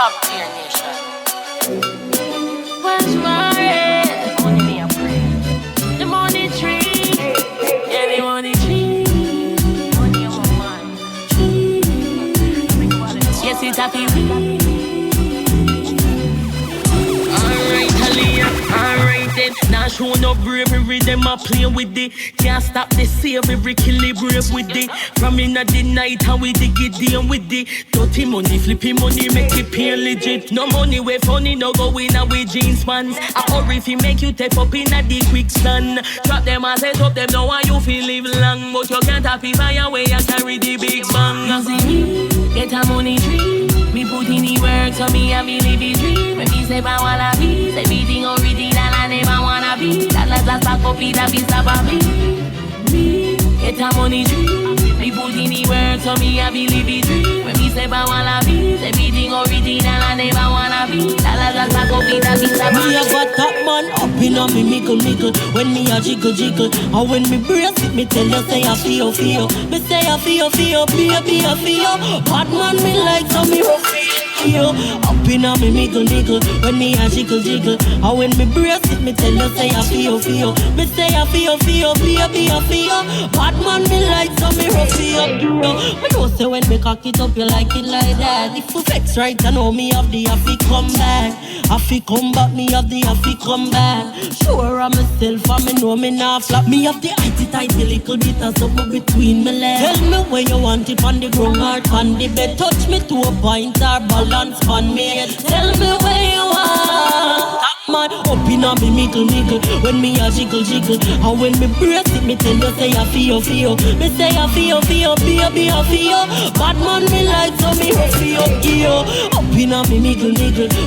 Top tier nation. What's my head? The money me a pray. The money tree. Yeah, the money tree. Money on my mind. Yes, it's happy. Alright, Aaliyah. Alright then. Now show no bravery. Them a play with it. Can't stop the save. Every kill it brave with it. From in the night and we dig it down with it. Dirty money, flippy money, make it pay legit. No money way funny, no go in a with jeans pants. I hurry if he make you take up in a the quicksand. Drop them and set up them, know why you feel live long. But you can't happy fire way and carry the big bang. You see me, get a money tree. Me put in the work so me and me live the dream. When me say I wanna be, everything original I never wanna be. That last back up in a piece of me, get a money tree. Me put in the work so me a believe it dream. When me say I wanna be, everything original I never wanna be. That last back up in a piece of me. I got that man up in on me mickle. When me a jiggle. And when me brace it, me tell you say I feel. Me say I feel, baby I feel. Bad man me like so me rough feel. Up in on me mickle. When me a jiggle. And when me brace it, me tell you say I feel. Me say I feel, baby I feel. Bad man me like so me rough feel. Me know say when me cock it up, you like it like that. If you vex right, I know me have the happy come back. Happy come back, me have the happy come back. Sure I'm myself, and me know me not flop. Me have the tighty little bit of something between me legs. Tell me where you want it, on the ground or on the bed. Touch me to a point or balance on me. Tell me where you want. Man, up in on me mickle. When me a jiggle. And when me brace it, me tell you say I feel. Me say I feel, baby I feel. Bad man me like so me feel. Up in on me mickle.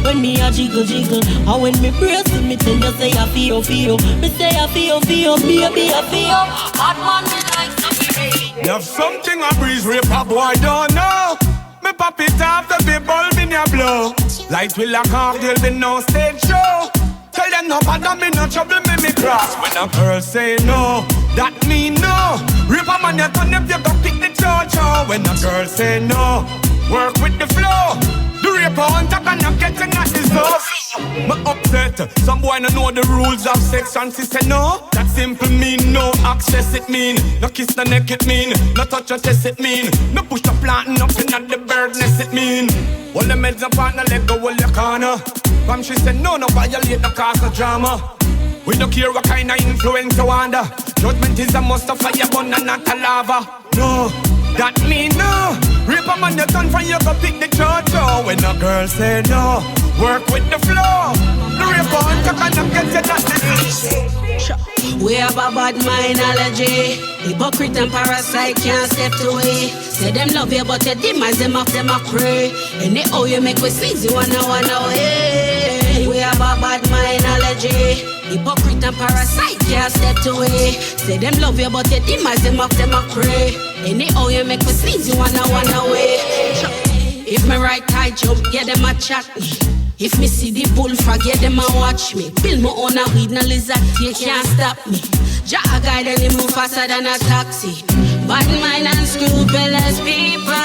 When me a jiggle. And when me brace it, me tell you say I feel. Me say I feel, baby I feel. Bad man me like so me feel. You have something a breeze rape a boy don't know. Me pop it off the big bulb in your blow. Light will a car, there'll be no stage show. Tell them no bother me, no trouble me cross. When a girl say no, that mean no. Rip a man, you turn if you go pick the cho-cho. When a girl say no, work with the flow. The rape on top and I'm getting at this dose. Me upset, some boy no know the rules of sex. And she say no, that simple mean no access it mean. No kiss the neck it mean, no touch or test it mean. No push the plant up in at the bird nest it mean. All the meds up on the leg go all your corner. Come she said no violate the cause of drama. We don't care what kind of influence you under. Judgment is a must of fire burn and not a lava. No, that mean no. Rip a man you turn from you go pick the cho-cho. When a girl say no, work with the flow. The rip on top and I'm getting that disease. We have a bad mind allergy. Hypocrite and parasite can't step away. Say them love you but you demise them off them a pray. And they owe you make we sneeze you wanna away. We have a bad mind allergy. Hypocrite and parasite can't step away. Say them love you but you demise them off them a pray. And they owe you make we sneeze you wanna away. If me right high jump, get them a chat me. If me see the bullfrog, yeah, them a watch me. Build my own a weed, no lizard, they can't stop me. Jack a guy, then he move faster than a taxi. Bad mind and scrupulous people.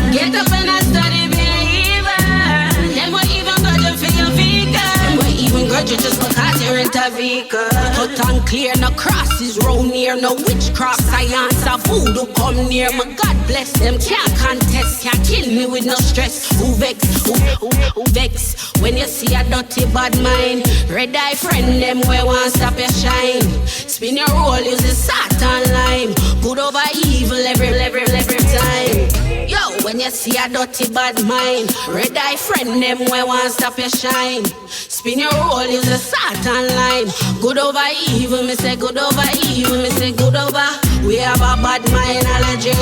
Get up and I study behavior. Them will even go to for your vehicle. Them will even grudge you just because you're in a vehicle. Cut and clear, no crosses round here. No witchcraft, science, or voodoo come near. My God bless them, can't contest. Can't kill me with no stress. Who vex, who vex? When you see a dirty bad mind, red eye friend them where want stop your shine. Spin your roll, use the Satan lime. Good over evil every time. Yo, when you see a dirty bad mind, red eye friend them where want stop your shine. Spin your roll, use the Satan lime. Good over evil, me say good over evil, me say good over. We have a bad mind allergy.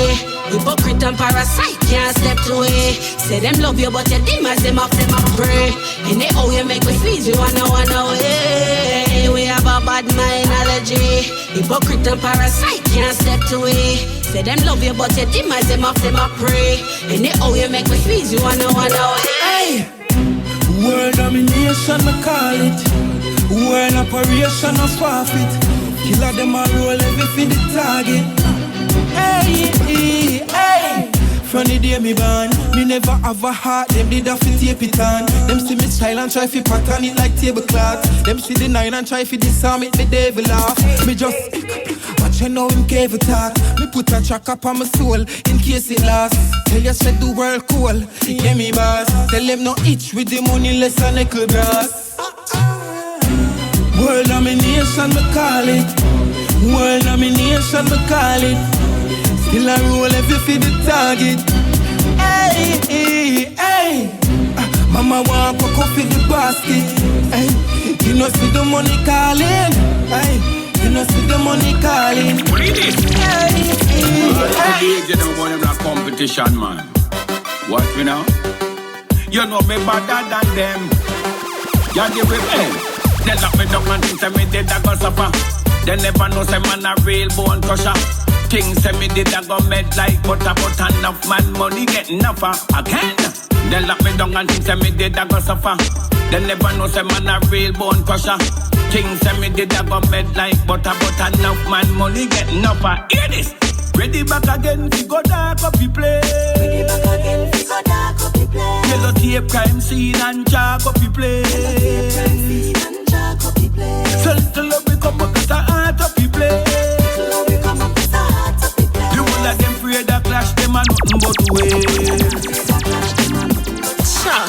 Hypocrite and parasite can't step away. Say them love you but you demise them off them a pray. And they owe you make we squeeze you wanna away. We have a bad mind allergy. Hypocrite and parasite can't step away. Say them love you but you demise them off them a pray. And they owe you make we squeeze you wanna away. Hey, world domination I call it. World operation I swap it. Killer them a roll everything the target. Hey, From the day me born, me never have a heart. Them did have to tape it on. Them see me style and try to pattern it like tablecloth. Them see the 9 and try to disarm it, the devil laugh. Me just watch you know him gave a talk. Me put a track up on my soul in case it lost. Tell you said the world cool, yeah me boss. Tell them no itch with the money less than nickel brass. World domination me call it. World domination me call it. Still I roll every for the target. Hey, hey, hey. Mama want cook up in the basket. Hey, you know see the money calling. Hey, you know see the money calling. What is this? Hey, hey. You know what about competition, man? What we know? You know me better than them. You give it them. They lock me down and think me did a go suffer. They never know say man a real bone crusher. Things say me did a go mad like butter, but enough man money get enough again. They lock me down and think say me did a go suffer. They never know say man a real bone crusher. Things say me did a go mad like butter, but enough man money get enough. Hear this. Ready back again, we go dark up the place. Ready back again, we go dark up the place. Yellow tape crime scene and chalk up the place. Yellow tape crime scene and chalk up the place. So love we come up with the heart up the place. So love we come up with the heart up the place. The whole of them pray that clash them and nothing but way.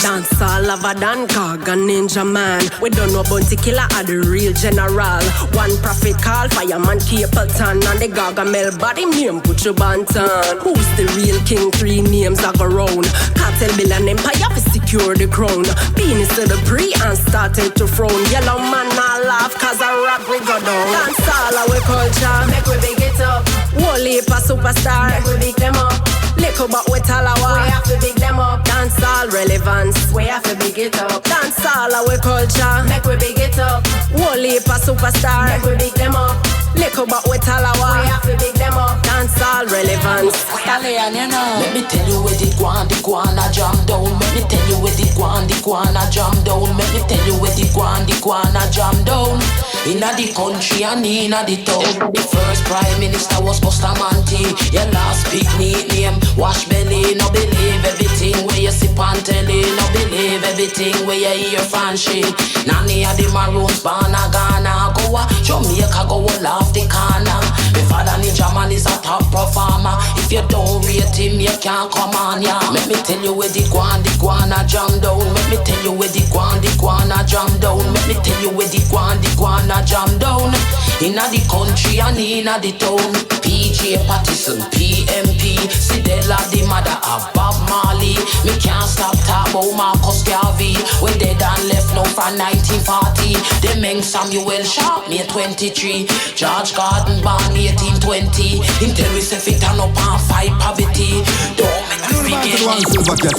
Dance all over than Cog and Ninja Man. We don't know Bounty Killer are the real general. One prophet call Fireman Capleton. And the Gargamel body name put your bantan. Who's the real king? 3 names are go round. Cartel Bill and Empire to secure the crown. Penis to the pre and started to frown. Yellow man not laugh cause a rap we go down. Dance all our culture, make we big it up. Whole heap a superstar, make we big them up. Little but we tell our we have to big them up. Dance all relevance, we have to big it up. Dance all our culture, make we big it up. Whole heap a superstar, make we big them up. Little but we tell our we have to big them up. Dance all relevance. Stallion, you know. Let me tell you where the guana jam down. Let me tell you where the guana jam down. Let me tell you where the guana jam down. Inna the country and inna the town. The first prime minister was Bustamante. Your last big neat name, Wash Belly. No believe everything where you sip and telly. No believe everything where you hear fan shit. Nanny of the Maroons, Bana Ghana. Go a Jamaica, go a laugh the corner. My father Ninja Man is a top performer. If you don't rate him, you can't come on, yeah. Let me tell you where the guana jam down. Let me tell you where the guana jam down. Let me tell you where the guana jam down. Inna the country and inna the town. PJ Patterson, PMP, Sidella the mother of Bob Marley. Me can't stop talk about Marcus Garvey. We dead and left now from 1940. Them Meng Samuel Sharp, me 23. George Gordon born 1820. Until we say fit and up and fight poverty. Don't make me forget.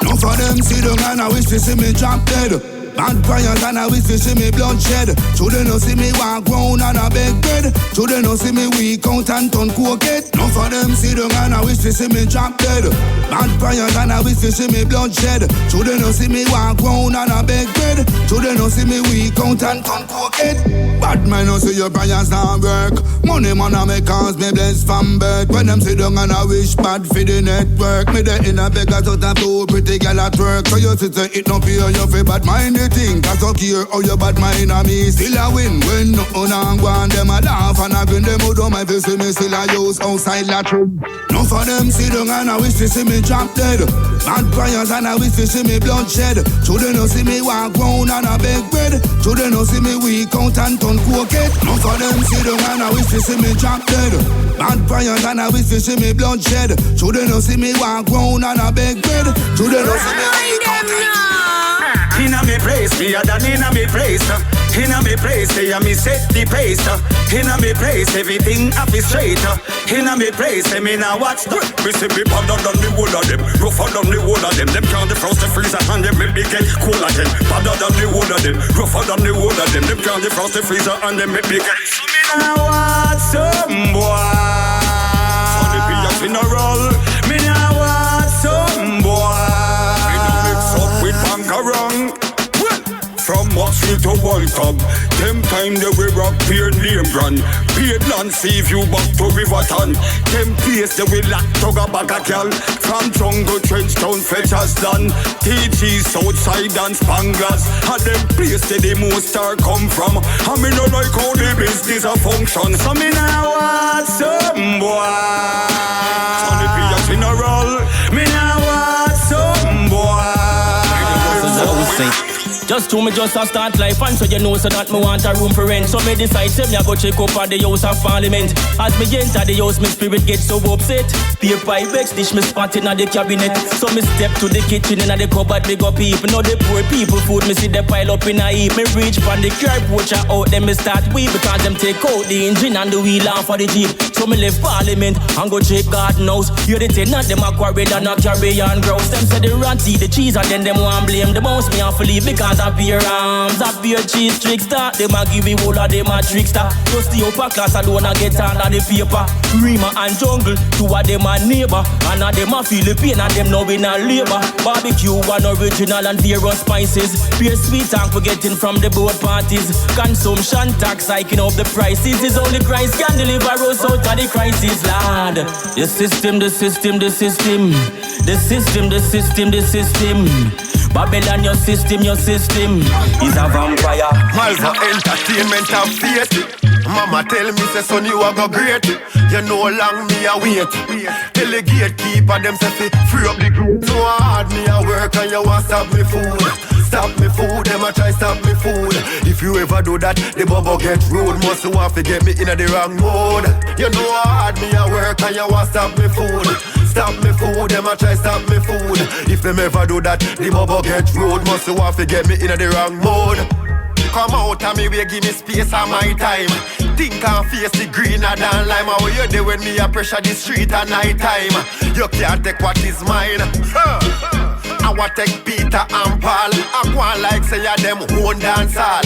None for them see the man I wish to see me drop dead. Bad prayers and I wish to see me bloodshed. Children don't see me walk round on a bed bed. Children don't see me weak out and turn coquette. None for them see the man I wish to see me drop dead. Bad prayers and I wish to see me bloodshed. Children don't see me walk round on a bed bed. Children don't see me weak out and turn coquette. Bad man don't see your prayers not work. Money man I make cause me blessed from birth. When them sit down and I wish bad for the network. Me there in a beggar out of two pretty gal at work. So you sit it no fear you feel bad mind. Think that's okay, how your bad mind on me still a win. When nothing on go on, them a laugh and a grin. Them who don't mind to see me still a use outside latrine. None for them see down and I wish to see me drop dead. Bad prayers and I wish to see me bloodshed. Children don't see me walk round on a bed bed. Children don't see me weak out and turn coquette. None for them see down and I wish to see me drop dead. Bad prayers and I wish to see me bloodshed. Children don't see me walk round on a bed bed. Children don't see me weak out and inna me place, me a done inna me place. Inna me place, say me set the pace. Inna me place, everything happy straight. Inna me place, say me now watch the. We say me badder than the whole of them, rougher than the whole of them. Them can't defrost the freezer and them make me get cool again. Badder than the whole of them, rougher than the whole of them. Them can't defrost the freezer and them make me get. So me now watch some boy. For the be a funeral, me now watch some boy. Wrong. Well, from what Knoxville to Waltham. Them time they we rock beer name brand. Beard land see you back to Riverton. Them place they we lock tugga bag a gal. From jungle trench town fetchers done. TG Southside and Spanglers. And them place they the most star come from. And me no like how the business a function. So me now want some boy. Only be a general. Me now want some boy. Just to me just a start life and so you know so that me want a room for rent. So me decide say me a go check up at the House of Parliament. As me enter the house, me spirit get so upset. Paper vex dish me spot in the cabinet. So me step to the kitchen in the cupboard, big up people. Now the poor people food me see they pile up in a heap. Me reach from the curb, watch out them me start weep. Because them take out the engine and the wheel off of the Jeep. So me left Parliament and go check garden house. You the tenant them a quarry and a carry on grouse. Them say the ranty, the cheese and then them want blame the mouse. Me have to leave because I be arms, I be a cheese trickster. Them a give me all of them a trickster. Just the upper class alone a get under the paper. Rima and Jungle, two of them a neighbor. And a them a Philippine and them now in a labor. Barbecue one original and various spices. Pure sweet and forgetting from the board parties. Consumption tax hiking up the prices. Is only Christ can deliver us out of the crisis, Lord. The system, the system, the system. The system, the system, the system. Babylon, your system is a vampire. Miles of entertainment and faith. Mama tell me, say son, you are go great. You know long me a wait. Tell the gatekeeper them say free up the group. So hard me a work and you want stop me food. Stop me food, them a try stop me food. If you ever do that, the bubble get rude. Must want to get me in the wrong mode. You know hard me a work and you want stop me food. Stop me food, them a try stop me food. If them ever do that, the bubble get rude. Must want to get me in the wrong mode. Come out and me way give me space and my time. Think and face the greener than lime. How you do when me a pressure the street at night time? You can't take what is mine. I want take Peter and Paul. I want like say ya them own dance hall.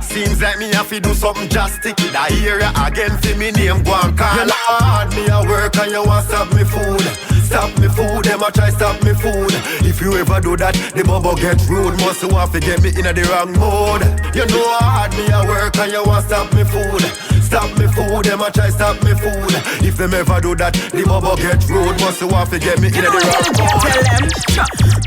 Seems like me have to do something drastic. That area again for me name go and call. You know hard me a work and you want stop me food. Stop me food, them a try stop me food. If you ever do that, the bubble get rude. Must want to get me in the wrong mode. You know hard me a work and you want stop me food. Stop me food, them a try stop me food. If them ever do that, the bubble get rude. Must want to get me in the wrong mode. Tell them,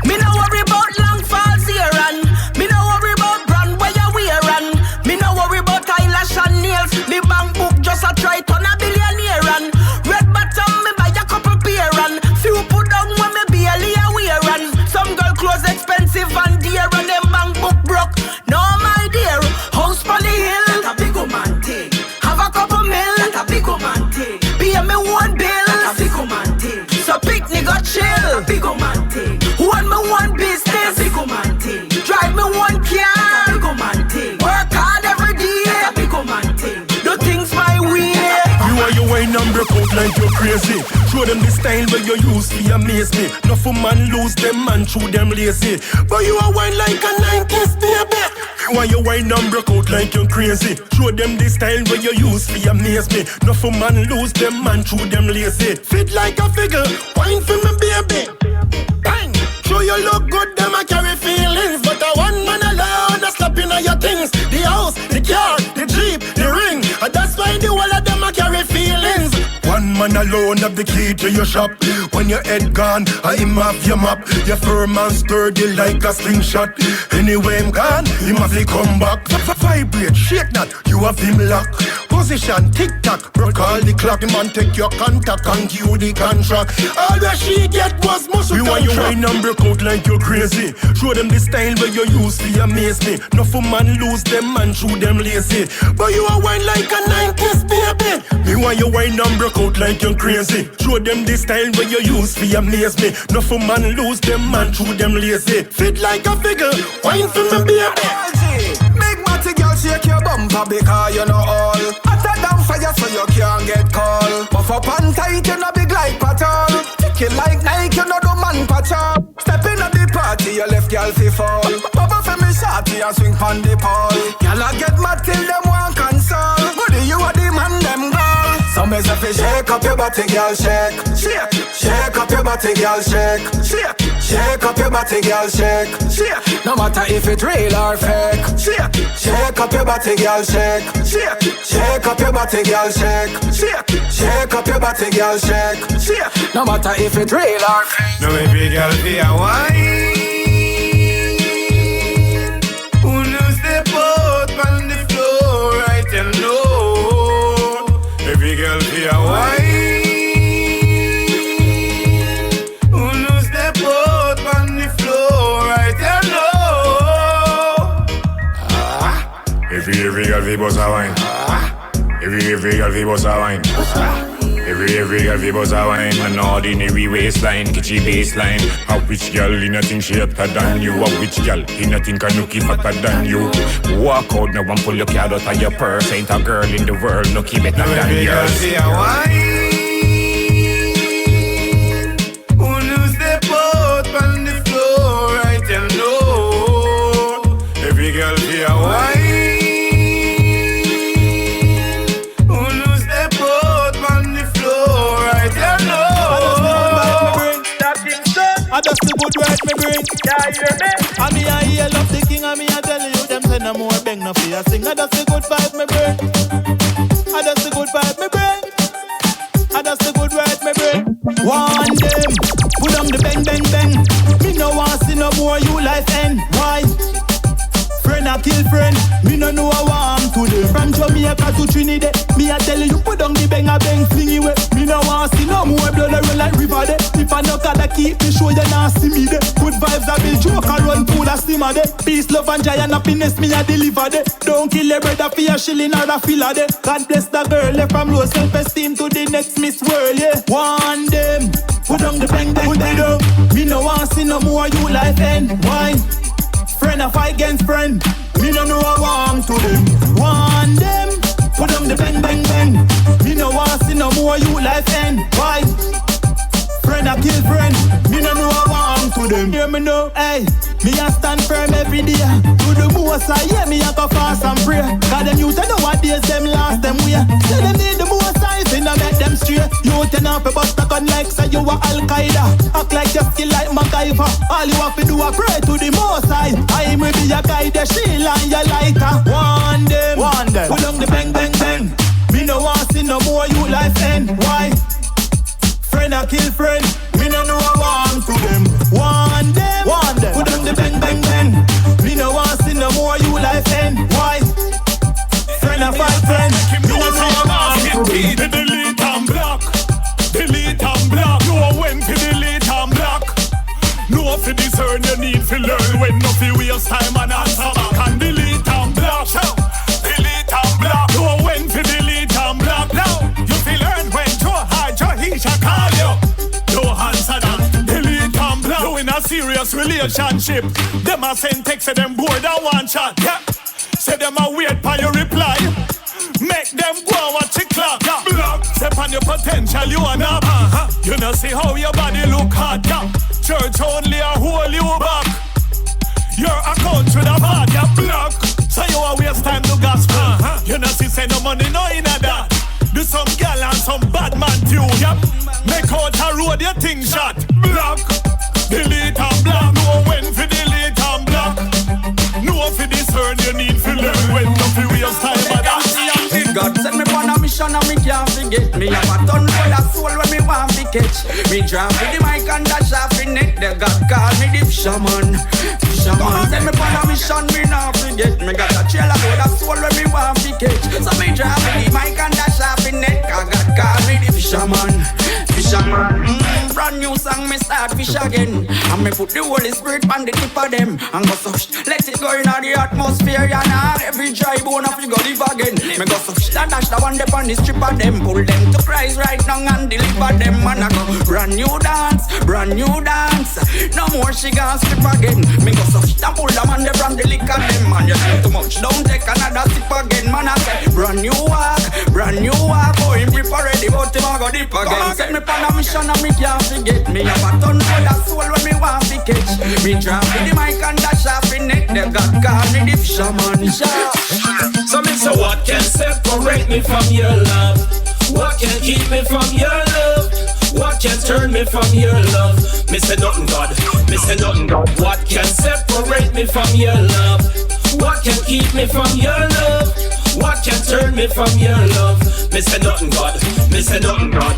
me no worry about long falls here and me no worry about brand where you wear and me no worry about eyelash and nails. Me bank book just a try turn a billionaire and red bottom me buy a couple pair and few put down when me barely a wear and some girl clothes expensive and dear and them bank book broke. No my dear, house on the hill. That a big man thing. Have a couple mil. That a big man thing. Pay me one bill. That a big man thing. So pick nigga chill. That a big man thing. Want me one business. That a big man thing. Drive me one car. That a big man thing. Work hard every day. That a big man thing. Do things my way. You are your wine and break out like you're crazy. Show them the style where you use to amaze me. No for man lose them man through them lazy. But you are wine like a 90s baby. You are your wine and break out like you're crazy. Show them the style where you use to amaze me. No for man lose them man through them lazy. Fit like a figure, wine for me baby. Bang! Show you look good, them I carry feelings. But a one man alone, a slap in all your things. The house, the car, the jeep, the ring. And that's why the whole of them I carry feelings. One man alone have the key to your shop. When your head gone, I him have your map. Your firm and sturdy like a slingshot. Anyway I'm gone, him have to come back. Vibrate, shake that, you have him lock. Position, tick-tock, broke all the clock. The man take your contact and give you the contract. All that she get was muscle. We want you wine and break out like you're crazy. Show them the style where you use to amaze me. No for man lose them man through them lazy. But you are wine like a 90s baby. Me want you wine and break out like you're crazy. Show them the style where you use to amaze me. No for man lose them man through them lazy. Fit like a figure, wine for me baby. Big matty girl shake your bumper because you know all. Hotter than fire so you can't get cold. Puff up and tight you know big like patrol. Kick it like Nike you know the man patrol. Step in at the party you left girl fi fall. Bubble for me shorty and swing pon the pole. Y'all a get mad till them want console. Buddy you are the man them girl. Some say fi shake up your body girl shake. Shake, shake up your body girl shake. Shake, Shake up your body, girl, shake. No matter if it's real or fake. Shake up your body, girl, shake. Shake up your body, girl, shake. Shake up your body, girl, shake. No matter if it's real or fake. No baby girl, be a wine. Who knows the boat on the floor, right and low. Baby girl, be a wine. Every girl fi bust a wine. Every girl fi bust a wine. Every girl fi bust a wine. An ordinary waistline, kitschy baseline. A which girl in a think she hotter than you? A which girl in a think a nookie fatter than you? Walk out now and pull your card out of your purse. Ain't a girl in the world nookie better than yours. Every girl fi a wine. Who knows the boat on the floor, right and low. Every girl fi a wine. That's the good word me bring. Yeah, you hear me? And me a hear love the king and me a tell you them say no more bang no fear sing. And that's the good vibe me bring. And that's the good vibe me bring. And that's the good word me bring. One them, put on the bang bang bang. Me no want see no more you life end. Why? Friend a kill friend. Me no know how I'm to them. From Jamaica to Trinidad, me a tell you put on the bang a bang fling away. Me no want see no more blood a run like river there. If I knock at the keep me show you not see me there. Good vibes I build joke and run food a simmer there. Peace, love and joy and happiness me a deliver there. Don't kill your brother for your shilling or a filler there. God bless the girl left from low self-esteem to the next Miss World, yeah. One them, put on the bang bang bang. Me no want see no more you life end. Why? Friend a fight against friend. Me no know how I'm to them. One them, put on the bang bang bang. Me no want see no more you life end. Why? Friend a kill friend. Me no know how I'm to them. Hear me now, hey. Me a stand firm every day. To the most I hear me a go fast and pray. Cause them youth I know what days them last them way. Say them need the most I finna make them straight. You turn up a bust a gun like say you a Al-Qaeda. Act like you skill like MacGyver. All you have to do a pray to the most high. I may be your guide, the shield and your lighter. One them, pull on the bang bang bang. Me no want see no more you life end. Why? Friend a kill friend. Me no know how I'm to them. One them, put on the bang bang bang. Me no want see no more you life end. Why? Friend a fight friend. Me no know how I'm to them. Delete and block. Delete and block. Know when to delete and block. Know fi discern you need to learn. When no fi waste time and answer back. And delete and block. Delete and block. Know when to delete and block. Now you fi learn when to hide your he shall call you. No answer that. Delete and block. You in a serious relationship. Them a send text say them bored and one chat. Yeah. Say them a wait for your reply. Make them go and watch the clock. Yeah. Block. Step on your potential you and up. You know see how your body look hot. Yeah. Church only a hold you back. Your account should have had your block. So you a waste time to gospel. You know see say no money no in a that. Do some gal and some bad man tune. Yep. Make out a road your thing shot. Block. Delete and block. Know when fi delete and block. Know fi discern you need fi learn. When no fi waste time but that. God send me on a mission and me can't forget. Me have a ton full of soul when me want to catch. Me drop with the mic and dash off in it. The God call me the fisherman. Fisherman send me on a mission, me not forget. Me got a trailer full of soul when me want to catch. So me drop with the mic and dash off in it. God call me the fisherman. Fisherman. Brand new song me start fish again. And me put the Holy Spirit on the tip of them. And go so let it go in the atmosphere. And every dry bone of you go live again. Me go so and dash the one dep on the strip of them. Pull them to Christ right now and deliver them. And I go brand new dance. No more she gon' strip again. Me go so and pull them and they from the liquor them. Man you drink too much, don't take another sip again. Man I say brand new walk. Oh him grip already but him a go dip again. Set me on a mission and me can't forget. Me have a ton full of soul when me want to catch. Me drop with the mic and dash off in it. They got call me the fisherman. So me say what can separate me from your love? What can keep me from your love? What can turn me from your love? Me say nothing, God. Me say nothing, God. What can separate me from your love? What can keep me from your love? What can turn me from your love? Me say nothing, God. Me say nothing, God.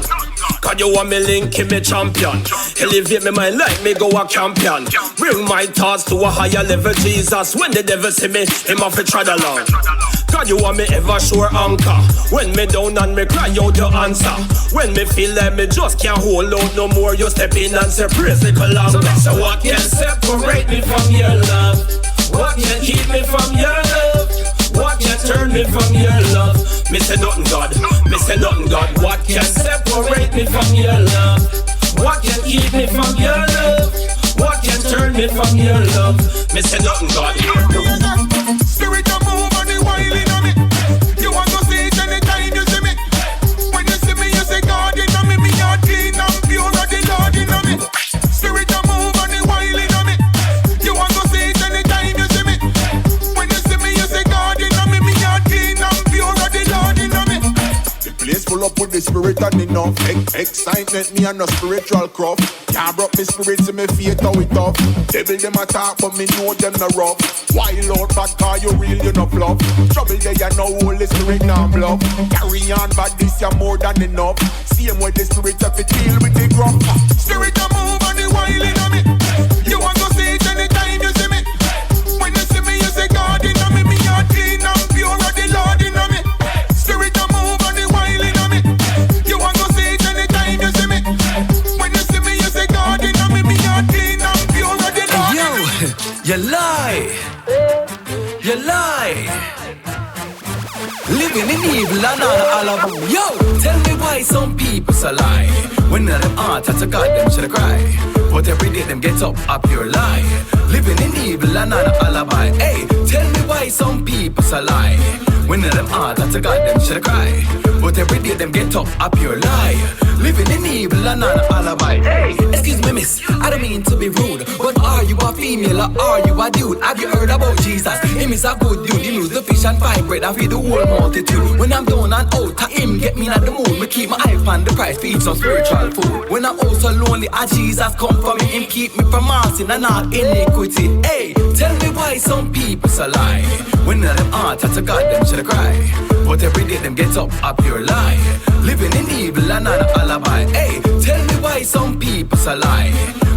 Cause you want me link in me champion. Elevate me mind like me go a champion. Bring my thoughts to a higher level, Jesus. When the devil see me, him have to trod along. Cause you want me ever sure anchor. When me down and me cry out your answer. When me feel like me just can't hold out no more, you step in and say praise it along. So what can separate me from your love? What can keep me from your love? What can turn me from your love? Me say nothing, God. Me say nothing, God. What can separate me from your love? What can keep me from your love? What can turn me from your love? Me say nothing, God. Spirit of move on the wilding on me. You want to see it anytime you see me. When you see me, you say God in me. Me heart clean and pure of the Lord in me. Spirit of move on the wilding on me. You want to see it anytime you see me. When you see me, you say God in me. Me heart clean and pure of the Lord in me. The place full up with the spirit and enough excitement, me and no spiritual cruff. Can't broke me spirit to me feet how it up. Devil them attack but me know them no rough. Wild out bad car you real you no fluff. Trouble there you no Holy Spirit now bluff. Carry on bad this you more than enough. Same way the spirit of it deal with the gruff. Spirit a move on the wild in me. You want to see it anytime you see me. When you see me you say God in me. Me heart clean and pure of the Lord in me. Spirit a move on the wild in me. You want to see it anytime you see me. When you see me you say God in me. Me heart clean and pure of the Lord in me. You lie. You lie. Living in evil and all of them. Yo, tell me why some people so lie. When none of them are to God, them should cry. But every day them get up your lie. Living in evil and not an alibi. Hey, tell me why some people so lie. When none of them are to God, them should cry. But every day them get up your lie. Living in evil and not an alibi. Hey, excuse me miss, I don't mean to be rude, but are you a female or are you a dude? Have you heard about Jesus? Him is a good dude. He lose the fish and five bread and feed the whole multitude. When I'm down and out, him get me at the mood. Me keep my eye on the price, feed some spiritual food. When I'm also lonely, Jesus come for me. Him keep me from all sin and all iniquity. Hey, tell me why some people so lie. When none of them are to God, them should cry. But every day them get up your lie. Living in evil and not an alibi. Hey, tell me why some people so lie.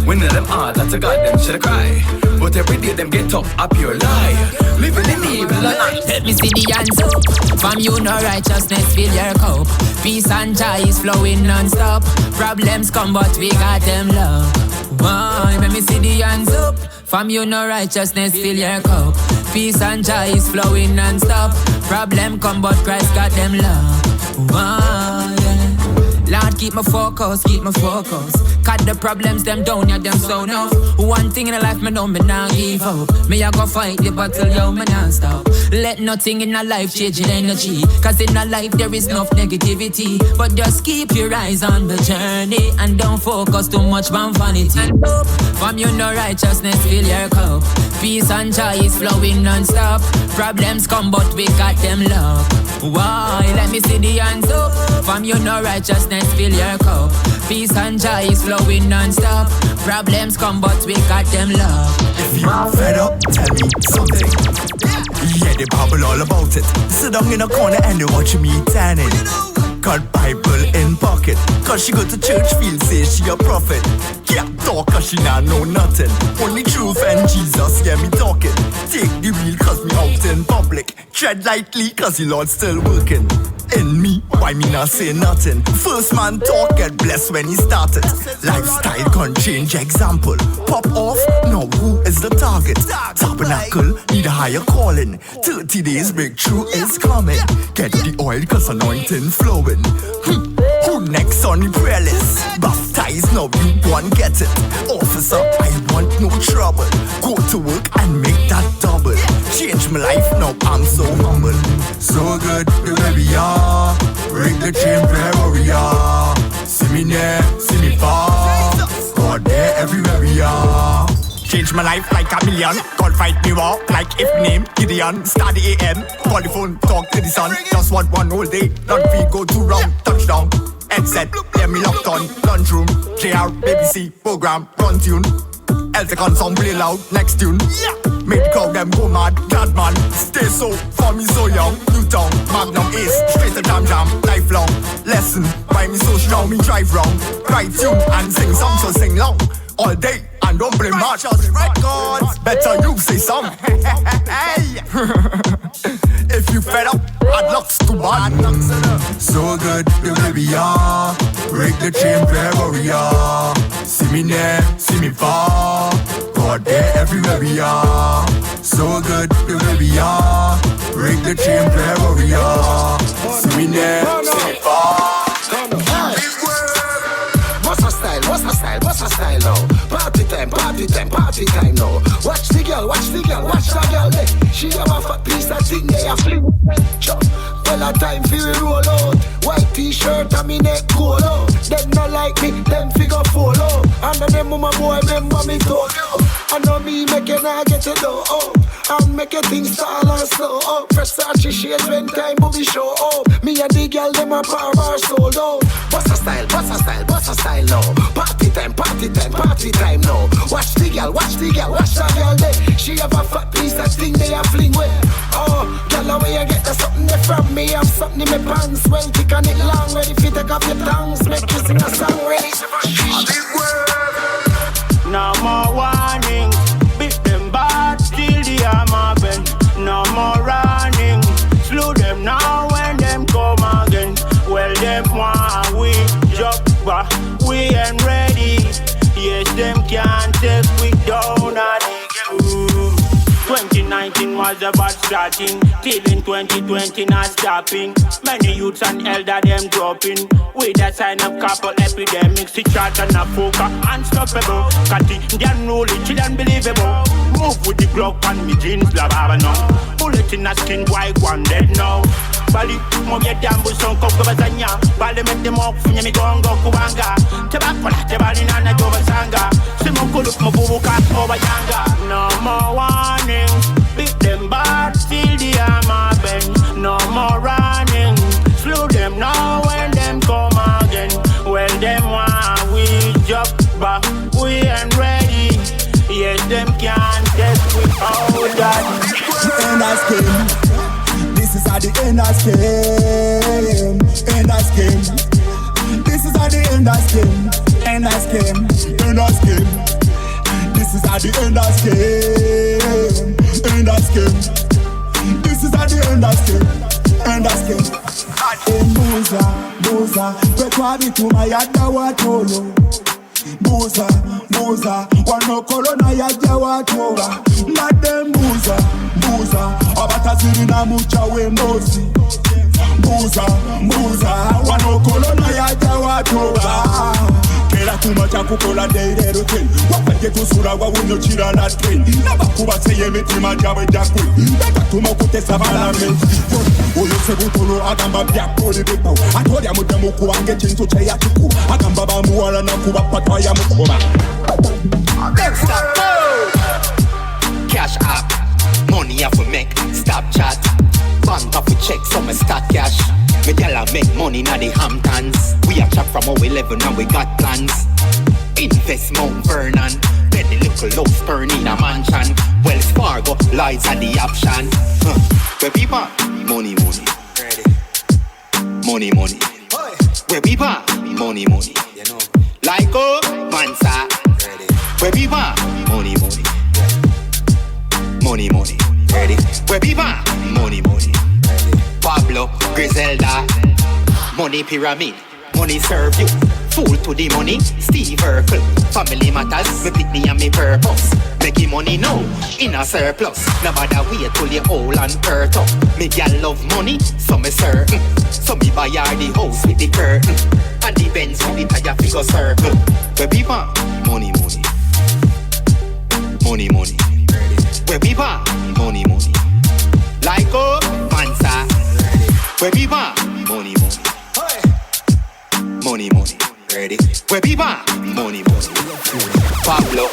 When none of them are to God, them should cry. But every day them get up your lie. Living in evil and not. Let me see the hands up. From you no righteousness fill your cup. Peace and joy is flowing non-stop. Problems come but we got them love. Why? Let me see the hands up. From you no righteousness fill your cup. Peace and joy is flowing non-stop. Problem come but Christ got them love. Why? Lord, keep my focus, keep my focus. Cut the problems, them down, yeah, them so enough. One thing in life, me know me not give up. Me I go fight the battle, yo, me not stop. Let nothing in a life change in energy. Cause in a life there is enough negativity. But just keep your eyes on the journey. And don't focus too much on vanity. And hope, from you no righteousness fill your cup. Peace and joy is flowing non-stop. Problems come but we got them love. Why? Let me see the hands up. From you no righteousness fill your cup. Peace and joy is flowing non-stop. Problems come but we got them love. If you're fed up, tell me something. Yeah, they babble all about it. Sit down in a corner and they watch me tanning. Got Bible in pocket. Cause she go to church, feel say she a prophet. Can't talk cause she not know nothing. Only truth and Jesus, yeah me talking. Take the wheel cause me out in public. Tread lightly cause the Lord still working. In me, why me not say nothing? First man talk, get blessed when he started. Lifestyle can change example. Pop off, now who is the target? Tabernacle, need a higher calling. 30 days breakthrough is coming. Get the oil cause anointing flowing. Who next on the prayer list? Baptized, now you go and get it. Officer, I want no trouble. Go to work and make that double. Change my life, now I'm so humble. So good, the way we are. Break the chain, play warrior. See me near, see me far. God there, everywhere we are. Change my life like a million. God fight me war like if name Gideon. Start the AM, call the phone, talk to the sun. Just want one whole day, don't feel go too wrong. Touchdown, Headset, yeah, me locked on. Lunchroom, JR, BBC, program, run tune. Elticon sound play loud, next tune. Make the crowd them go mad, God man. Stay so, for me so young. Newtown, Magnum Ace, straight to jam, lifelong. Lesson, why me so strong, me drive wrong. Right tune and sing song, so sing long. All day, and don't play much. Records, better you say some. If you fed up, I'd locks to bad. So good, the way we are. Break the chain, play warrior. See me near, see me far. God there, everywhere we are. So good, the way we are. Break the chain, play warrior. See me near, see me far. What's her style now? Party time now. Watch the girl, watch the girl. She have a fat piece of thing they a fling. Well, a time for we roll out. White t-shirt and me neck cool out. Them not like me, them figure follow. And them mama boy remember me told you. I know me making her get it low up. And make a thing stall and slow up. Versace shades when time will be show up. Me and the girl them a bar sold out. What's her style now? Party time now. Watch the girl, watch that girl there. She have a fat piece of thing they a fling with. Oh, girl, where you get the something there from me? Have something in my pants, well thick and it long. Ready fi take off your tongues, make you sing a song. Ready for no more warning, beat them bad till the armor bend. No more running, slew them now when them come again. Well, them want we jump back, we ain't ready. Yes, them can't take we down again. 2019 was a bad starting, till in 2020 not stopping. Many youths and elder them dropping. With a sign of couple epidemics, the chart and a focus unstoppable. Cutting their knowledge unbelievable. Move with the Glock and me jeans la baba no. Bullet in a skin, why one dead now? Bali, mo get down with some coke of a zanya. Bali make them up for me gongo kuanga. Tebakula, tebali nana jova sanga. Simon kuluk mo bubuka over yanga. No more warning, beat them bad till the armor bend. No more running, slew them now when them come again. Well, them want we jump back, we ain't ready. Yes, them can't test we all that. End us game. This is how the end us game. End us game. This is how the end us game. End us game. End us game. This is how the end us game. End us game. This is how the end us game. End us game. Muza, bekwabi tumayada watolo. Muza, wano kolona yaja watoba. Madem Muza, abataziri na mucha wembosi. Muza, wano kolona yaja watoba. Kela kumacha kukola deire routine. Wapenge kusura wa wino chira na train. Nabakuba seye mitima jawe jakwe. Daka tuma kute sabala menti. Oyo sebutolo agamba byakoli bipo. Atoli amudemu kuwange chintu cheya chuku. Agamba bamuwala na kuba patwa ya mukoba. Next up, cash up. Money I for make, stop chat. Bank off a check, so me start cash. Me gyal a make money na the Hamptons. We a chop from our 11 and we got plans. Invest Mount Vernon, then the little house burn in a mansion. Wells Fargo, lights are the option. Where people, money. Money. Where people, money. Like Mansa. Where people, money. Ready? Where people, money. Pablo, Griselda, money pyramid, money serve you. Fool to the money, Steve Urkel. Family matters, me pick me and me purpose. Making money now, in a surplus. No matter wait till you old and hurt up. Me gal love money, so me certain. So me buy her the house with the curtain. And the Benz with the tire figure circle. Where people, money. Where people, money. Like Mansa. Where people, money. Ready? Where people, money. Pablo,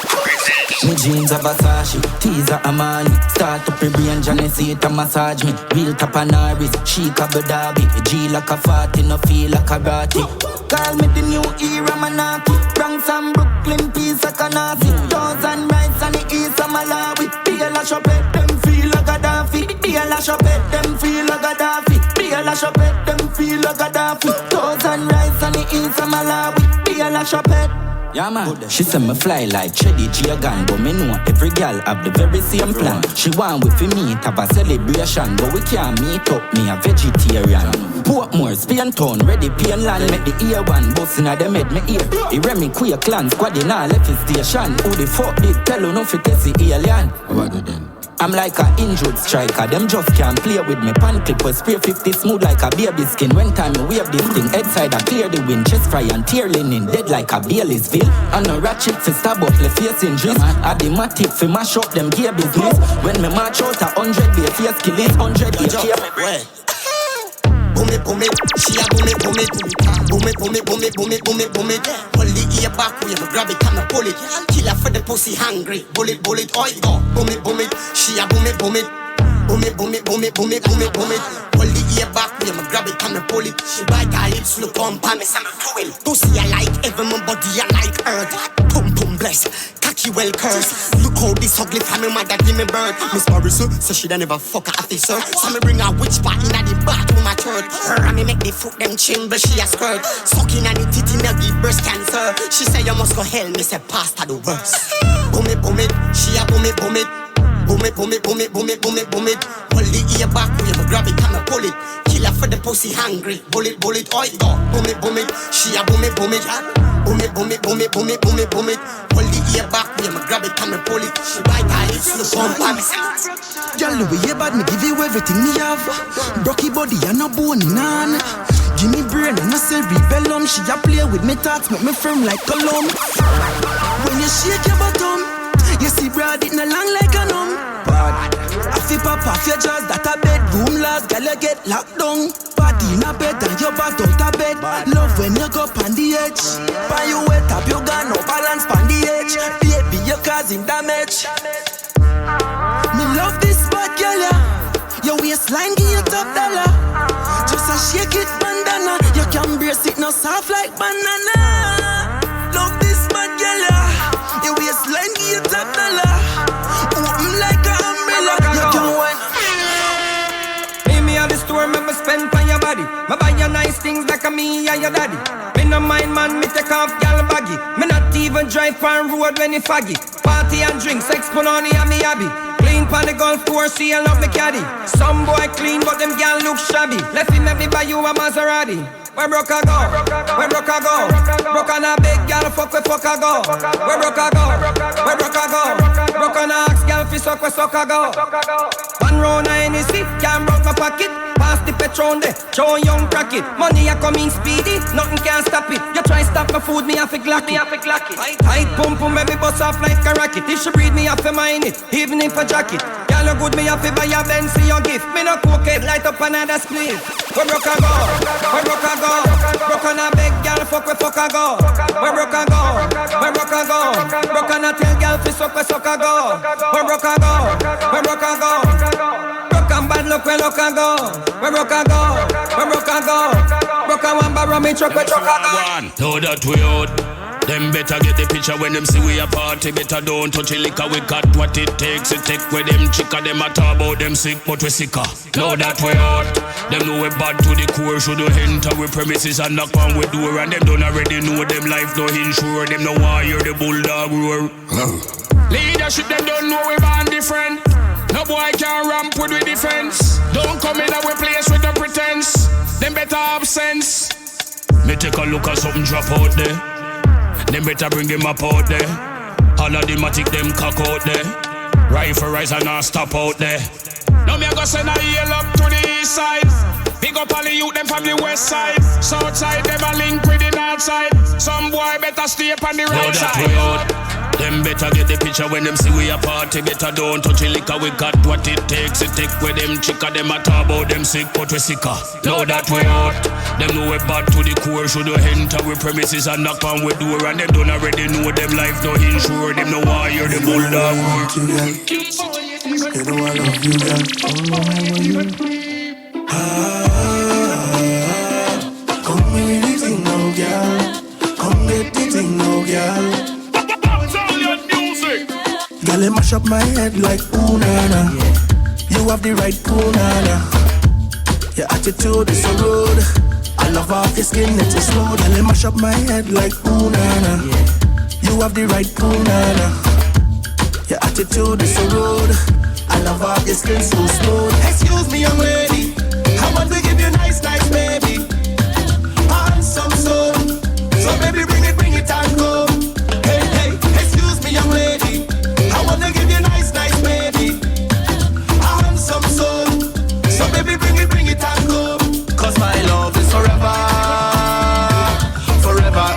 me jeans a Versace, teaser Armani. Start up a brain, Genesee it a massage me. Real Tapanaris, chic Abu Dhabi. G like a 40, no feel like a ratty. Call me the new era Manaki. Bronx and Brooklyn, peace of Kanasi. Thousand rights on the east of Malawi. Be a lash up at them feel like Gaddafi. Be a lash up at them feel like Gaddafi. Be a lash up at them feel like Gaddafi. Thousand rights on the east of Malawi. Be a lash up at. Yeah man, she said me fly like Cheddy Giagan, but me know every girl have the very same plan. She want with me have a celebration, but we can't meet up, me a vegetarian. Portmore, Spain town, ready pain land, make the ear one, bustin' at them head me ear. The Remy queer clan, squad in all left his station. Who the fuck did tell you no fit test the alien? What do them? I'm like a injured striker, them just can't play with me. Pan clip was spray 50 smooth like a baby skin. When time you wave this thing, head side I clear the wind. Chest fry and tear linen, dead like a Baileysville. And no ratchet for stab up the face injuries. I the matic for mash up them gear business. When me march out 100 be a face kill it, 100 be a cheer me bread. Boom it, she a boom it. Boom it. Hold the ear back, we have grab it and a pull it. Killer for the pussy hungry. Bullet, oi go. Boom it, she a boom it. Boom it. Hold the ear back, we have grab it and a pull it. She bite her lips, look on me, some cruel. Pussy I like, every my body I like earth. Pum bless, cocky well curse. Look how this ugly family mother give me birth. Miss Marissa, so she don't ever fuck her officer. So me bring a witch part in the bathroom my third. Her and me make the foot them chimble, she a skirt. Sucking on the titty, now give breast cancer. She say you must go hell, me say past her the worst. Boom it, she a boom it. Boom it. Hold the ear back, we have grab it and a pull it. Killer for the pussy hungry. Bullet, oi go. Boom it, she a boom it. Boom it. Hold the ear back, we have grab it and a pull it. She bite her lips, look on me. Girl, the way you bad, me give you everything me have. Brocky body and no bone in hand. Give me brain and no cerebellum. She a play with me thoughts, make me firm like Colum. When you shake your bottom, you see broad, it no long like a numb. Bad, I feel pop off your jaws, that a bedroom last, girl you get locked down. Body in a bed and your back out a bed. Love when you go on the edge. When you wet up, you got no balance on the edge. Baby, you causing damage. Me love this bad girl, yeah. Your waistline give you top dollar. Just a shake it bandana. You can brace it, no soft like banana. Love this bad girl, yeah. Your waistline give you top dollar. Open like a umbrella. You can win. Meet me at the store, me spend on your body. Me buy you nice things like a me and your daddy. Me no mind man, me take off gal baggy. Me not even drive on road when it foggy. Party and drinks, sex punani and me hobby. Clean pan the golf course, see I love me caddy. Some boy clean, but them gal look shabby. Left him every buy you a Maserati. Where broke I go? Broke on a big gal, fuck I go. Where broke I go? Broke on a axe gal, fi suck I go. One round of Hennessy, can't broke my pocket. Pass the petrol there, show young crack it. Money a come in speedy, nothing can stop it. You try stop my food, me have to glock it. Tight pum baby bust off like a rocket. If she breathe, me have to mine it, even if a jacket. Girl you good, me have to buy a Benz for your gift. Me no cook it, light up another split. Where broke I go? Broke on a big girl, fuck I go. Where broke I go? Broke on a tell girl, fi suck I go. Where broke I go? Broke on bad luck, where look I go. Where broke I go? Broke on one bar, me truck, where truck I go. Know that we out. Them better get the picture when them see we a party. Better don't touch the liquor, we got what it takes. It take with them chica, them a talk about them sick, but we sicker. Know that we out. Them know we bad to the core. Should we enter we premises and knock on we door. And them don't already know them life no insure. Them no want hear the bulldog roar. Leadership them don't know we born different. No boy can ramp with we defense. Don't come in our place with the pretense. Them better have sense. Me take a look at something drop out there. Them better bring him up out there. All of them a take them cock out there. Rifle rise and not stop out there. Now me a go send a yell up to the east side. Pick up all the youth them from the west side. South side them a link with the north side. Some boy better stay up on the right side. Them better get the picture when them see we a party. Better don't touch the liquor, we got what it takes. It take with them chica, them a talk about them sick, but we sicker. Know that we out. Them know we bad to the core. Should we enter we premises and knock on we door. And them don't already know them life no insure. Them no want hear the bulldog roar. You know I love you, girl. Come with anything now. girl. Come get the thing now, girl. Girl, it mash up my head like ooh nana. You have the right ooh nana. Your attitude is so rude. I love off your skin, it's so smooth. Girl, it mash up my head like ooh nana. You have the right ooh nana. Your attitude is so rude. I love off your skin so smooth. Excuse me, young lady, I want to give you nice, baby. Handsome soul. So baby, bring it and go. Hey, hey, excuse me, young lady, I wanna give you nice, baby. Handsome soul. So baby, bring it and go. Cause my love is forever. Forever,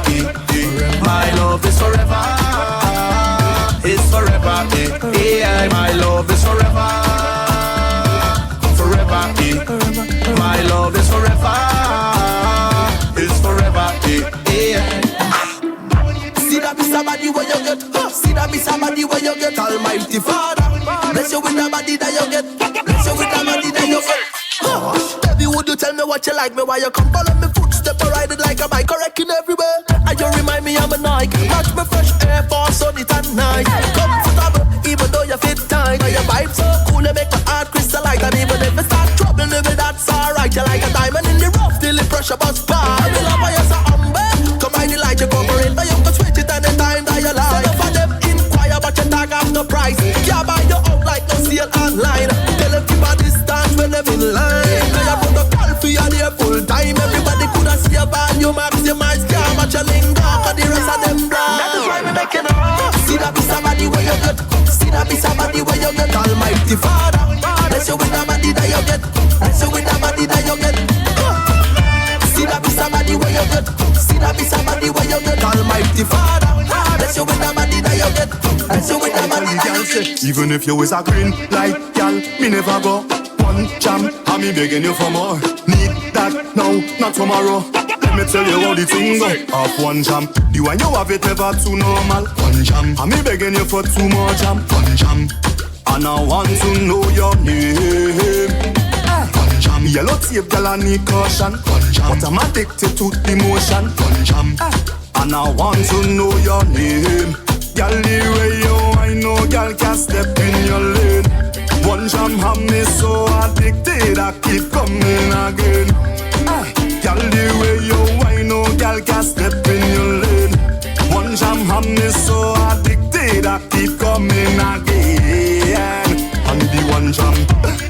my love is forever. It's forever, my love is forever. Forever, my love is forever. It's forever, See that be somebody where you get. See that be somebody where you get. Almighty Father, bless you with the body that you get. Bless you with the body that you get. Baby, would you tell me what you like me? Why you come follow me footstep or ride it like a bike, correcting everywhere? And you remind me I'm a Nike. Match me fresh Air Force on it at night. Comfortable, even though you fit tight. Now your vibe so cool, you make my heart crystalline. And even if it start troubling me, that's alright. You like a diamond in the rough, till the pressure bust by. I love how you're so humble. Combine the light, you cover it, but you can switch it anytime that you like. Some of them inquire, but you tag off the price. Can't buy you out like no sale online. Tell them keep a distance when them in line. Now you put the call for you there full time. Everybody could have see a value, maximize. Can't match your lingo, cause the rest of them blind. That's why we making up. See that be somebody where you get. See that be somebody where you get. Almighty Father, bless you with the body that you get. Bless you with the body that you get. See that be somebody where you get. See that be somebody where you get. Almighty Father, bless you with the body that you get. Bless you with the body that you get. Even if you is a green light, gal, me never go. One jam, and me begging you for more. Need that now, not tomorrow. Let me tell you how the thing go. Off one jam, the one you have it never too normal. One jam, and me begging you for two more jam. One jam, and I want to know your name. One jam, yellow tape, girl, I need caution. One jam, but I'm addicted to emotion. One jam, and I want to know your name. Girl, the way you I know, girl, can step in your lane. One jam have me so addicted, I keep coming again. Girl, the way you I know, girl, can step in your lane. One jam have me so addicted, I keep coming again. And the one jam,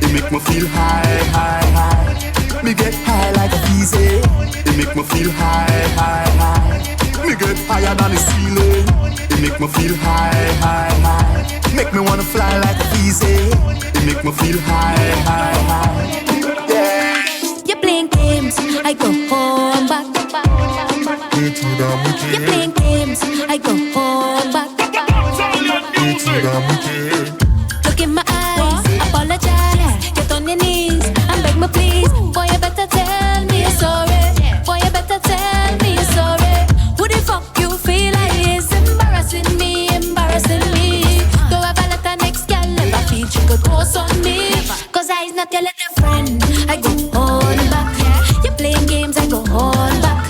it make me feel high, high, high. Me get high like a easy. It make me feel high, high, high. Me get higher than the ceiling. It make me feel high, high, high. Make me wanna fly like a easy. It make me feel high, high, high. Yeah. You're playing games, I go home back. You're playing games, I go home back. Look in my eyes, apologize. Get on your knees and beg me please. Boy, you better tell me you're sorry. Boy, you better tell me you're sorry. Who the fuck you feel like is embarrassing me, embarrassing me? Go have a lot of next girl, never feel she could close on me. Cause I's not your little friend, I go on back. You playing games, I go on back.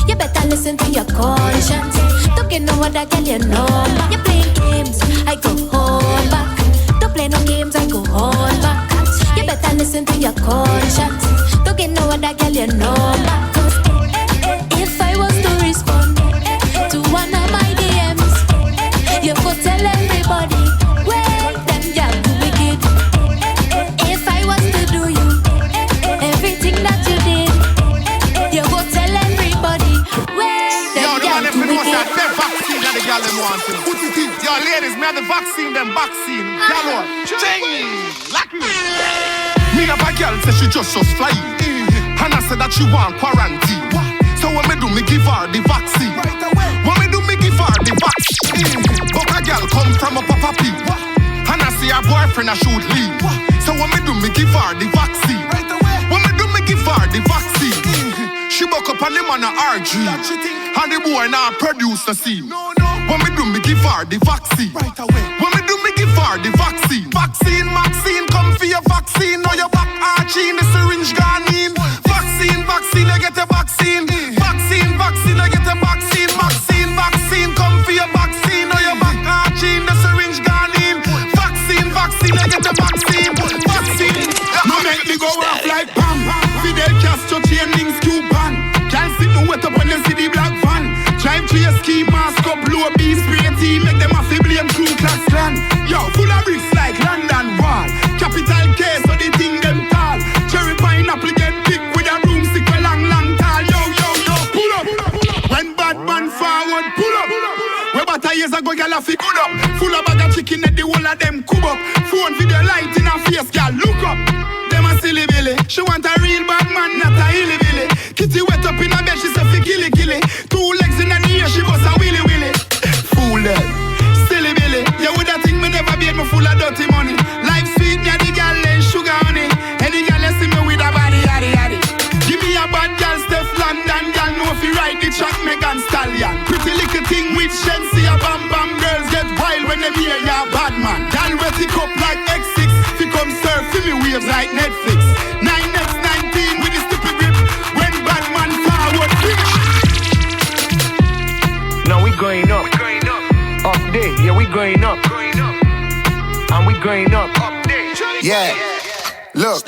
You better listen to your conscience. Don't get no other girl, you know. You playing games, I go on back. Don't play no games, I go on back. You better listen to your conscience. Don't get no other girl, you know. Cause if I was to respond to one of my DMs, you could tell everybody, well, them y'all too wicked. If I was to do you everything that you did, you could tell everybody, well, them y'all too wicked. Them vaccine that the girl them want to. Put it in. Yo, ladies, me have the vaccine, them vaccine. Y'all want. Lucky. Me have a girl say she just fly. And I said that she want quarantine. So when me do, me give her the vaccine. When me do, me give her the vaccine. But a girl come from a papa pee. And I see her boyfriend a shoot leave. So when me do, me give her the vaccine. When me do, me give her the vaccine. She buck up on him on a RG. And the boy now produce the scene. When me do, me give her the vaccine. When me do, me give her the vaccine. Vaccine, come for your vaccine. Now your back arching, the syringe gone in. Vaccine, you get a vaccine. Vaccine, you get wet up when them see the black van. Drive to your ski mask up, low B spray team, make them a fi blame Ku Klux Klan. Yo, full of bricks like London Wall. Capital K, so the thing them tall. Cherry pineapple get pick with a broomstick for long, long tall. Yo, pull up. When bad man forward, pull up. Where about years ago, y'all a fi good up. Full of bag of chicken and the whole of them cub up. Phone video light in her face, girl, look up. Them a silly billy. She want a real bad man, not a hilly billy. Kitty wet up in her bed, she say fi killy. 2 legs in her ear, she bust a willy. Fool them, silly billy. You woulda think me never beat me full of dirty money. Life sweet, me a the girl and sugar honey. Any girl you see me with a body, yaddy. Give me a bad girl, Steph London girl, know if you ride the track, Megan Stallion. Pretty little thing with Shensi, a bam bam. Girls get wild when they hear ya bad man. Girl wet it up like X6. Fi come surf, fi me waves like Netflix. 9x19 with the stupid grip. When bad man forward, now we going up. Up there, yeah, we going up. And we going up. Yeah, look.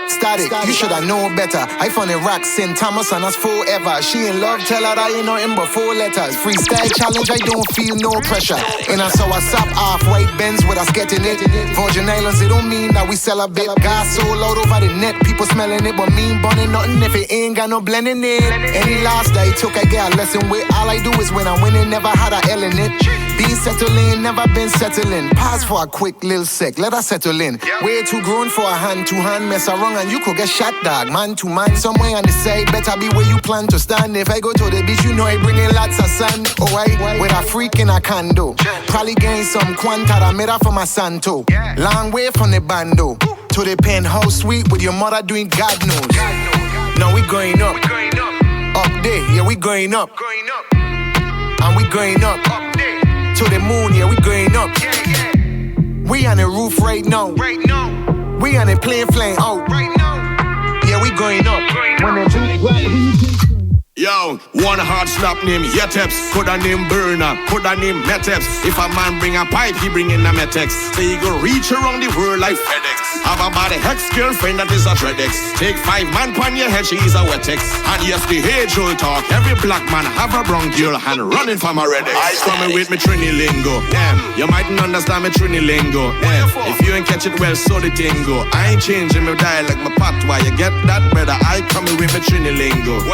Static, you should have known better. I found a rock, St. Thomas and us forever. She in love, tell her that ain't nothing but 4 letters. Freestyle challenge, I don't feel no pressure. And I saw a sap off white Benz with us getting it. Virgin Islands, it don't mean that we sell a bit. Gas so loud over the net, people smelling it, but mean bunning nothing if it ain't got no blending it. Any last day took, I get a lesson with. All I do is when I'm winning, never had a L in it. Been settling, never been settling. Pause for a quick little sec, let us settle in. Way too grown for a hand-to-hand mess around and you could get shot, dog. Man to man, somewhere on the side, better be where you plan to stand. If I go to the beach, you know I bring in lots of sand. Oh, I with a freak in a condo. Probably gain some quanta that made up for my santo. Long way from the bando to the penthouse suite with your mother doing God knows. Now we going up. Up there, yeah, we going up. And we going up. To the moon, yeah, we going up. We on the roof right now. We on the plane flying out. Yeah, we going up. When the beat right, yo, one hard slap name Yeteps, coulda name Burner, coulda name Meteps. If a man bring a pipe, he bring in a Metex. So you go reach around the world like FedEx. Have a body hex girlfriend that is a Dreadex. Take 5 man pon your head, she is a Wetex. And yes, the age old talk. Every black man have a brown girl and running from a Redex. I coming with me Trini lingo. Damn, you mightn't understand me Trini lingo. Damn, if you ain't catch it well, so the tingo. I ain't changing my dialect, my patois. You get that better? I coming with me Trini lingo.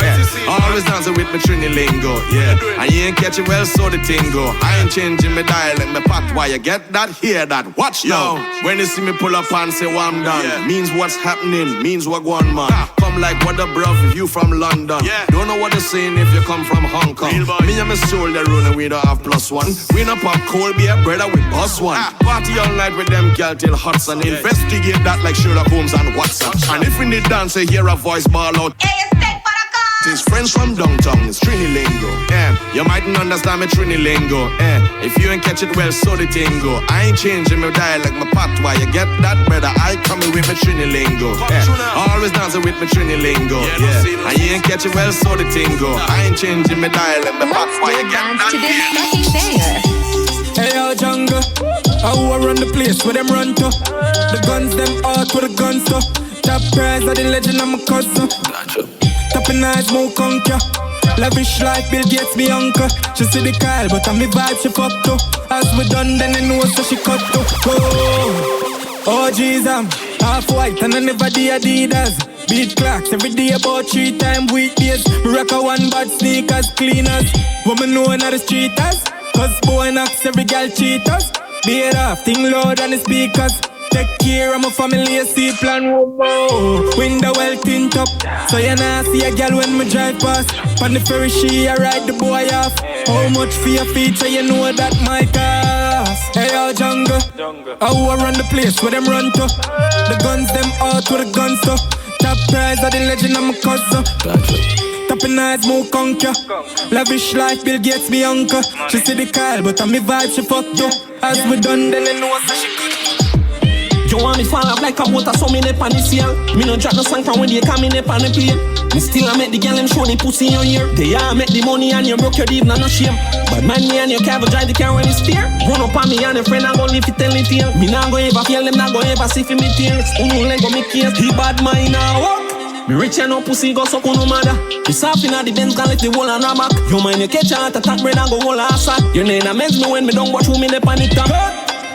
Always dancing with me Trini lingo. Yeah, and you ain't catch it well, so the tingo. I ain't changing my dialect, my patois. You get that? Hear that? Watch now. When you see me pull up and say, I'm done. Means what's happening, means what going man. Come like what the bruv if you from London. Don't know what they're saying if you come from Hong Kong. Me and my soul they run and we don't have +1. We not pop cold beer, brother, we bust one. Party all night with them girl till Hudson. Investigate that like Sherlock Holmes and Watson. And if we need dance, hear a voice ball out. His friends from downtown, it's Trini lingo. You mightn't understand me Trini lingo. If you ain't catch it well, so the tingo. I ain't changing my dialect, my patois. You get that better? I coming with me Trini lingo. Always dancing with me Trini lingo. Yeah, and you ain't catch it well, so the tingo. I ain't changing my dialect, my patois. You get that? Hey, yo, jungle. I who run the place where them run to. The guns, them out with the guns to. Top prize of the legend, I'm a cousin. Tapping eyes, more conquer. Lavish life, Bill Gates, me uncle. She see the Kyle, but I'm me vibe, she fuck to. As we done, then I know, so she cut to. Oh, jeez, I'm half white and I never the Adidas. Beat clocks every day about 3 times weekdays. Rock a 1 bad sneakers, cleaners. Woman knowing how the streeters. Cause boy knocks every girl cheaters. Beat off, thing loud on the speakers. Take care of my family, a sea plan, whoa. Window well tint up, so you nah see a girl when me drive past. On the ferry she a ride the boy off. How much for your feature, you know that my cost. Hey yo jungle, I who run the place where them run to. The guns them out with the guns to. Top prize of the legend, I'm a cousin. Tapping eyes, more conquer. Lavish life, Bill Gates, me uncle. She see the Kyle, but I'm me vibe, she fuck you. As we done, then I know so she could. You want me fall up like a boat or so me nip on the seal. Me no drop no song from when they come in up on the plane. Me still I make the girl them show the pussy on here. They are make the money and you broke your even no shame. But man me and your car drive the car when it's steer. Run up on me and a friend I go live it tell it here. Me not go ever feel them not go ever see for me tears. Like go me case. He bad mind now walk. Me rich and no pussy go suck on no mother. You soft inna the Benz can let the whole and a back. You mind you catch a heart attack, bread and go whole ass sack. Your name amends me when me don't watch who me the panic top.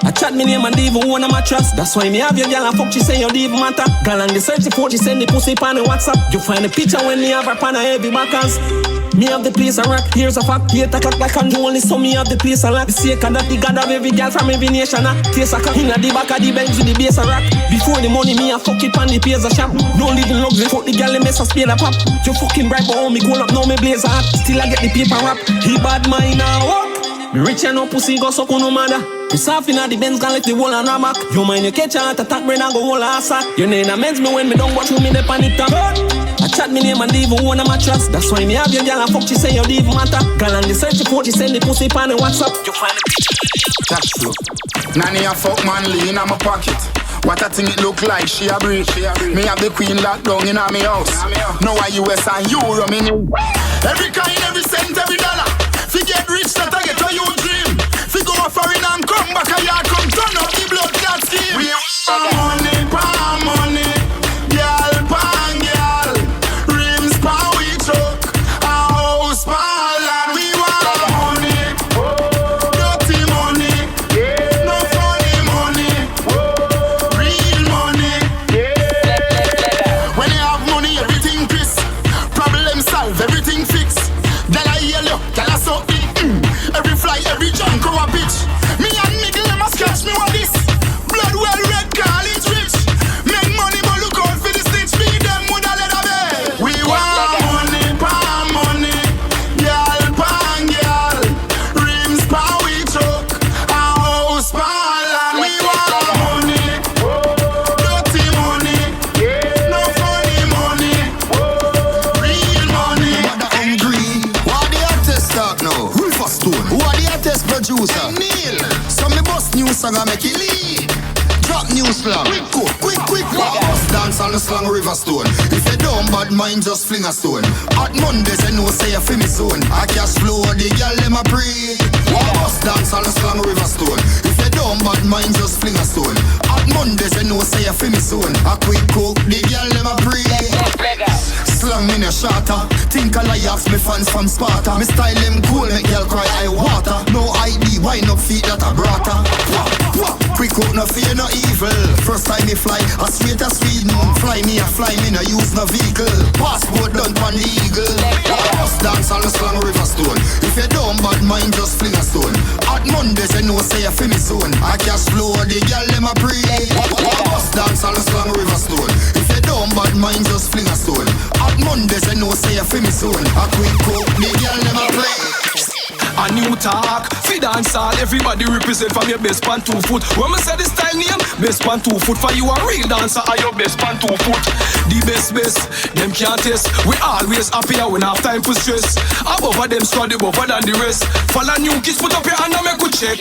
I chat me name and they even own a mattress. That's why me have your girl and fuck she say you don't even matter. Girl and the search for she send the pussy pan the WhatsApp. You find the picture when me have her pan a heavy backers. Me have the place a rock, here's a fact. Here attack like Andrew only so me have the place a lock. The sake of that the god of every girl from every nation. Taste a cock inna the back of the Benz with the bass a rock. Before the money me a fuck it pan the pays a shop. No living luxury, fuck the girl the mess a spade a pop. You fucking bright but me cool up now me blaze a hot. Still I get the paper wrap. He bad mind now walk. Me rich and no pussy go suck on no mother. Me soft inna the Benz can let the whole and a back. You mind you catch a heart attack brain and go whole ass sack. Your name amends me when me don't watch who me the panic top. I chat me name and they even own a mattress. That's why me have your girl and fuck she say you don't even matter. Girl and the search for she send the pussy pan the WhatsApp. You find the picture. Cash flow. Nanny a fuck man lean in my pocket. What a thing it look like, she a breathe. Me have the queen locked down in my house. Now I US and Euro me new. Every kind, every cent, every dollar. Fi get rich that I get a you dream. Fi go a foreign and come back a yard. Come turn up the blood clot scheme. We want money, palm money. Girl, pan girl. Rims, pan we truck. A house, pan land. We want money. Dirty money. No funny money. Real money. When you have money, everything crisp. Problem solved, everything fixed. Dollar yellow, dollar so big. Every fly, every junk, go a bitch. Me and Miguel, them a scratch me what this. Blood well red, call it rich. Make money, but look out for the stitch. Feed them with a leather bed. We want money, palm money. Girl, pan girl. Rims, pan we truck. A house, pan land. We want money. Dirty money. No funny money. Real money. Mother hungry. What the artist talk now? Riverstone. Who are the artist producer? Neil. So me bust new song and make it lead. Drop new slang. Quick. Bust dance on the slang Riverstone. If you don't bad mind, just fling a stone. Hot Mondays, you know say you feel me soon. I cash flow, the girl them a pray. Bust dance on the slang Riverstone. If you don't bad mind, just fling a stone. Hot Mondays, you know say you feel me soon. A quick cook, the girl them a pray. Slang me no shatter. Think I lie off me fans from Sparta. Me style them cool, make girl cry I water. No ID, wine up feet that a brata. Quick out, no fear, no evil. First time me fly, a straight to Sweden. Fly me, no use no vehicle. Passport done pan the eagle. Bust dance on the slang Riverstone. If you don't bad mind, just fling a stone. Hot Mondays, you know say you feel me soon. I cash flow, the girl them a pray. Bust dance on the slang Riverstone. If you don't bad mind, just fling a stone. Hot Mondays, you know say you feel me soon. A quick cook, the girl them a play. A new talk, fi dance all. Everybody represent from your best pan 2 foot. When me say the style name, best pan 2 foot. For you a real dancer, are your best pan 2 foot. The best, them can't test. We always happier when have time for stress. Above them strong, above than the rest. Follow new kids, put up your hand and make a check.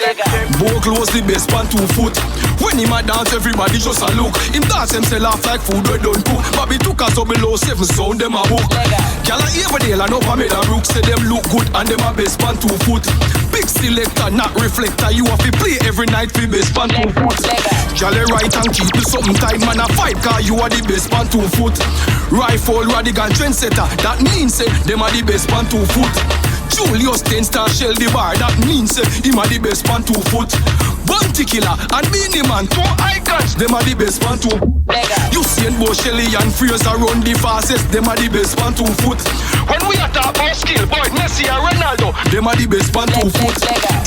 Bow close, the best pan 2 foot. When him a dance, everybody just a look. Him dance himself off like food we don't cook. Bobby took us up below 7 sound, them a book. Gyal a Everdale and up a Meda Brook. Say them look good and them a best pan 2 foot. Big selector, not reflector. You have to play every night for best pan 2 foot. Jolly right and keep me something time man a fight. Cause you are the best pan 2 foot. Rifle, radical trendsetter. That means say them are the best pan 2 foot. Julius 10 star shell the bar. That means say him are the best pan 2 foot. Bounty killer and Beanie Man, 2 icons. Them are the best pan 2 foot. You see Bo Shelly and Fraser run the fastest. Them are the best pan 2 foot. When we attack our skill, boy, Messi and Ronaldo, them are the best pan 2 foot.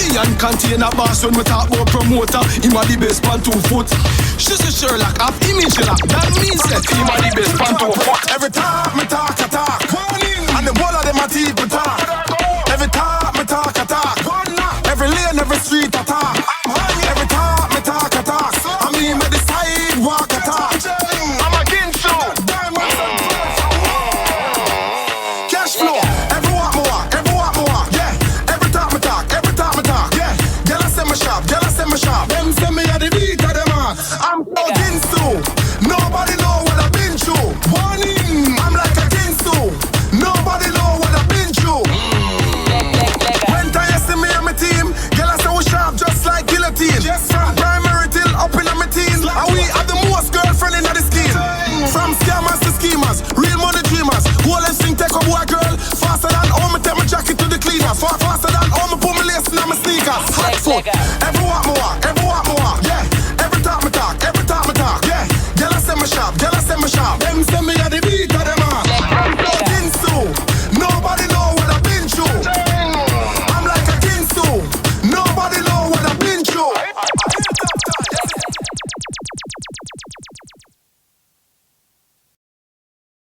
Ian Container Boss when we talk about promoter, him are the best pan 2 foot. She's a Sherlock, have image lock. That means that him are the best pan 2 foot. Every time me talk, and the whole of them a teeth me talk. Every time me talk, every lane, every street attack. Every time me talk, I mean me the sidewalk attack. I'm against you. Cash flow, every walk more, yeah. Every time me talk, yeah. Girl I send me sharp, them send me at the beat of them heart. I'm against you. Nobody know what I've been through. Warning, I'm like a Ginsu. Nobody know what I've been through. When time you see me and my team, girl I say we sharp just like guillotine. From